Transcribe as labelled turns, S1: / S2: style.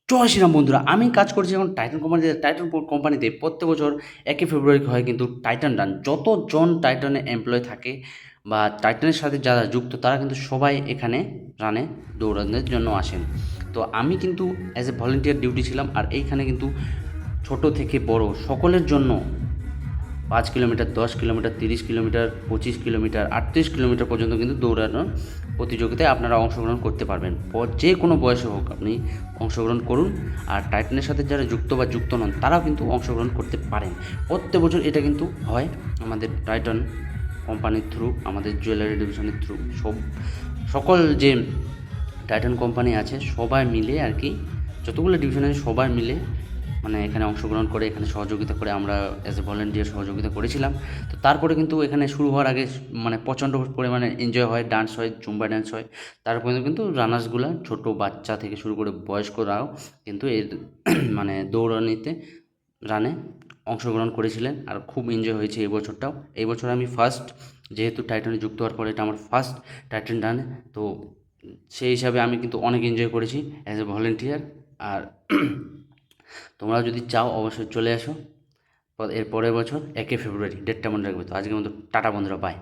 S1: জয় শ্রীরাম বন্ধুরা, আমি কাজ করছি এখন টাইটান কোম্পানিতে। প্রত্যেক বছর 1 ফেব্রুয়ারি হয় কিন্তু টাইটান রান। যতজন টাইটানে এমপ্লয় থাকে বা টাইটানের সাথে যারা যুক্ত তারা কিন্তু সবাই এখানে রানে দৌড়ানোর জন্য আসেন। তো আমি কিন্তু অ্যাজ এ ভলেন্টিয়ার ডিউটি ছিলাম, আর এইখানে কিন্তু ছোট থেকে বড় সকলের জন্য 5 kilometre, 10 kilometre, 30 kilometre, 25 kilometre, 38 kilometre পর্যন্ত কিন্তু দৌড়ানোর প্রতিযোগিতায় আপনারা অংশগ্রহণ করতে পারবেন। যে কোনো বয়সে হোক আপনি অংশগ্রহণ করুন। আর টাইটানের সাথে যারা যুক্ত বা যুক্ত নন তারাও কিন্তু অংশগ্রহণ করতে পারেন। প্রত্যেক বছর এটা কিন্তু হয় আমাদের টাইটান কোম্পানির থ্রু, আমাদের জুয়েলারি ডিভিশনের থ্রু। সকল যে টাইটান কোম্পানি আছে সবাই মিলে আর কি, যতগুলো ডিভিশন আছে সবাই মিলে মানে এখানে অংশগ্রহণ করে, এখানে সহযোগিতা করে। আমরা অ্যাজ এ ভলেন্টিয়ার সহযোগিতা করেছিলাম। তো তারপরে কিন্তু এখানে শুরু হওয়ার আগে মানে প্রচণ্ড পরিমাণে এনজয় হয়, ডান্স হয়, জুম্বা ডান্স হয়। তারপরে কিন্তু রানার্সগুলা ছোট বাচ্চা থেকে শুরু করে বয়স্করাও কিন্তু এর মানে দৌড়ানিতে রানে অংশগ্রহণ করেছিলেন, আর খুব এনজয় হয়েছে এই বছরটাও। এই বছর আমি ফার্স্ট, যেহেতু টাইটানে যুক্ত হওয়ার পরে এটা আমার ফার্স্ট টাইটান রান। তো সেই হিসাবে আমি কিন্তু অনেক এনজয় করেছি অ্যাজ এ ভলেন্টিয়ার। আর তোমরা যদি চাও অবশ্যই চলে আসো এর পরের বছর 1 ফেব্রুয়ারি, ডেটটা মনে রাখবে। তো আজকের মতো টাটা বন্ধুরা, বাই।